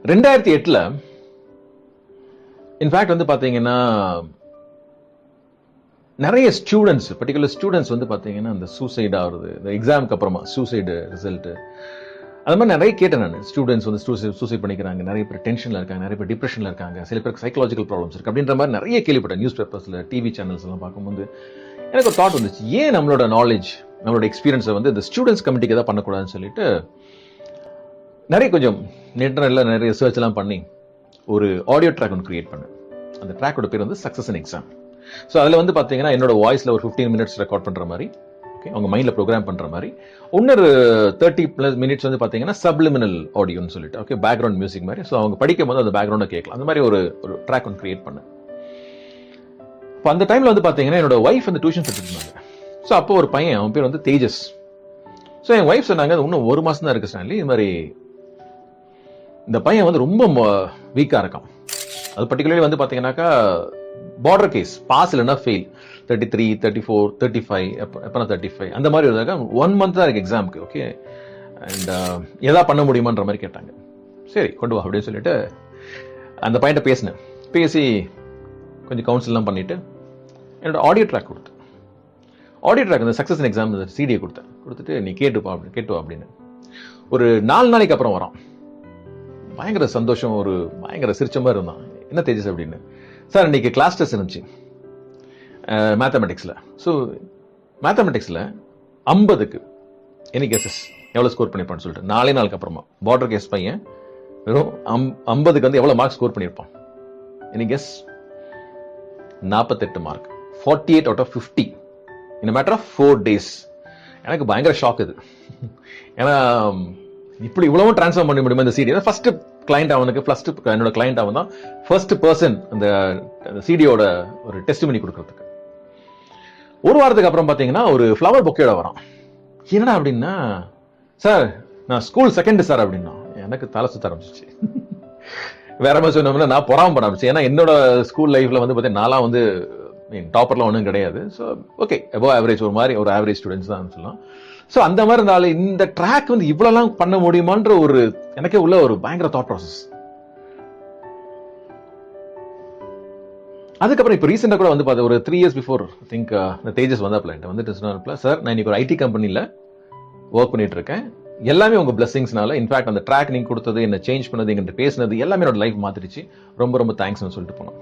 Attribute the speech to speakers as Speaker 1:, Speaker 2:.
Speaker 1: 2008ல் in fact வந்து பார்த்தீங்கன்னா நிறைய ஸ்டூடெண்ட்ஸ், பர்டிகுலர் ஸ்டூடெண்ட்ஸ் வந்து பார்த்தீங்கன்னா அந்த சூசைட் ஆகுறது, இந்த எக்ஸாமுக்கு அப்புறமா சூசைடு ரிசல்ட்டு, அது மாதிரி நிறைய கேட்டேன் நான். ஸ்டூடெண்ட்ஸ் வந்து சூசைட் பண்ணிக்கிறாங்க, நிறைய பேர் டென்ஷனில் இருக்காங்க, நிறைய பேர் டிப்ரெஷனில் இருக்காங்க, சில பேருக்கு சைக்காலஜிக்கல் ப்ராப்ளம்ஸ் இருக்குது அப்படின்ற மாதிரி நிறைய கேள்விப்பட்டேன். நியூஸ் பேப்பர்ஸில், டிவி சேனல்ஸ் எல்லாம் பார்க்கும்போது எனக்கு ஒரு தாட் வந்துச்சு, ஏன் நம்மளோட நாலேஜ், நம்மளோட எக்ஸ்பீரியன்ஸை வந்து இந்த ஸ்டூடெண்ட்ஸ் கமிட்டிக்கு எதாவது பண்ணக்கூடாதுன்னு சொல்லிட்டு நிறைய கொஞ்சம் நெட்டில் நிறைய ரிசர்ச் எல்லாம் பண்ணி ஒரு ஆடியோ ட்ராக் ஒன்று கிரியேட் பண்ணேன். அந்த ட்ராக்கோட பேர் வந்து சக்ஸஸ் இன் எக்ஸாம். ஸோ அதில் வந்து பார்த்தீங்கன்னா என்னோட வாய்ஸில் ஒரு 15 மினிட்ஸ் ரெக்கார்ட் பண்ணுற மாதிரி, ஓகே, அவங்க மைண்டில் ப்ரோக்ராம் பண்ணுற மாதிரி, இன்னொரு 30+ மினிட்ஸ் வந்து பார்த்தீங்கன்னா சப்லிமினல் ஆடியோன்னு சொல்லிட்டு, ஓகே, பேக்ரவுண்ட் மியூசிக் மாதிரி. ஸோ அவங்க படிக்கும் போது அந்த பேக்ரவுண்டை கேட்கலாம். அந்த மாதிரி ஒரு ட்ராக் ஒன்று கிரியேட் பண்ணேன். இப்போ அந்த டைமில் வந்து பார்த்தீங்கன்னா என்னோட ஒய்ஃப் வந்து டியூஷன் எடுத்துருந்தாங்க. ஸோ அப்போ ஒரு பையன், அவன் பேர் வந்து தேஜஸ். ஸோ என் ஒய்ஃப் சொன்னாங்க, இன்னும் 1 மாதம் தான் இருக்குது ஸ்டான்லி, இது மாதிரி இந்த பையன் வந்து ரொம்ப வீக்காக இருக்கான். அது பர்டிகுலர்லி வந்து பார்த்தீங்கன்னாக்கா பார்டர் கேஸ், பாஸ் இல்லைன்னா ஃபெயில், 33, 34, 35, எப்போனா 35 அந்த மாதிரி ஒரு 1 மந்த் தான் இருக்குது எக்ஸாமுக்கு, ஓகே. அண்ட் எதா பண்ண முடியுமான்ற மாதிரி கேட்டாங்க. சரி கொண்டு வா அப்படின்னு சொல்லிட்டு அந்த பையன்கிட்ட பேசினேன். பேசி கொஞ்சம் கவுன்சில்லாம் பண்ணிவிட்டு என்னோட ஆடியோ ட்ராக் கொடுத்தேன். ஆடியோ ட்ராக் அந்த சக்ஸஸ் இன் எக்ஸாம் அந்த சிடியை கொடுத்துட்டு நீ கேட்டுவா அப்படின்னு. ஒரு 4 நாளைக்கு அப்புறம் வரான். பயங்கர சந்தோஷம், ஒரு பயங்கர சிரிச்ச மாதிரி இருந்தான். என்ன தேஜஸ் அப்படின்னு. சார் இன்னைக்கு கிளாஸ் டெஸ்ட் இருந்துச்சு மேத்தமெட்டிக்ஸில். ஸோ மேத்தமெட்டிக்ஸில் 50க்கு எனி கெஸஸ் எவ்வளோ ஸ்கோர் பண்ணியிருப்பான்னு சொல்லிட்டு 4 நாளுக்கு அப்புறமா பார்டர் கேஸ் பையன் வெறும் 50க்கு வந்து எவ்வளோ மார்க் ஸ்கோர் பண்ணியிருப்பான்? Any guess? 48 mark, 48 out of 50 in a matter of 4 days. எனக்கு பயங்கர ஷாக் இது. ஏன்னா இப்படி இவ்வளவும் டிரான்ஸ்ஃபார்ம் பண்ண முடியுமா இந்த சிடி? ஃபர்ஸ்ட் கிளைண்ட் அவனுக்கு, ஃபர்ஸ்ட் என்னோட கிளைண்ட் அவன் தான், ஃபர்ஸ்ட் பர்சன் அந்த சிடியோட ஒரு டெஸ்டிமனி கொடுக்கறதுக்கு. ஒரு வாரத்துக்கு அப்புறம் பார்த்தீங்கன்னா ஒரு ஃப்ளவர் பொக்கேயோட வரான். என்னடா அப்படின்னா, சார் நான் ஸ்கூல் செகண்ட் சார் அப்படின்னா. எனக்கு தலை சுத்த ஆரம்பிச்சிச்சு. வேற மாதிரி சொன்னோம்னா நான் பொறாமப்பட ஆரம்பிச்சு. ஏன்னா என்னோட ஸ்கூல் லைஃப்ல வந்து பார்த்தீங்கன்னா நான்லாம் வந்து டாப்பர்லாம் ஒன்றும் கிடையாது. ஸோ ஓகே, அபவ் ஆவரேஜ், ஒரு ஆவரேஜ் ஸ்டூடெண்ட்ஸ் தான் சொல்லலாம். ஸோ அந்த மாதிரி இருந்தாலும் இந்த ட்ராக் வந்து இவ்வளோலாம் பண்ண முடியுமான்ற ஒரு எனக்கே உள்ள ஒரு பயங்கர தாட் ப்ராசஸ். அதுக்கப்புறம் இப்போ ரீசெண்டாக கூட வந்து பார்த்தா ஒரு 3 years பிஃபோர் திங்க் தேஜஸ் வந்தாப்ல வந்துட்டு சொன்னாப்ல, சார் நான் இன்னைக்கு ஒரு ஐடி கம்பெனியில் ஒர்க் பண்ணிட்டு இருக்கேன், எல்லாமே உங்க பிளெஸிங்ஸ்னால. இன்ஃபேக்ட் அந்த ட்ராக் நீங்க கொடுத்தது, என்ன சேஞ்ச் பண்ணது, எங்கிட்ட பேசினது எல்லாமே என்னோட லைஃப் மாத்திருச்சு, ரொம்ப ரொம்ப தேங்க்ஸ்னு சொல்லிட்டு போனோம்.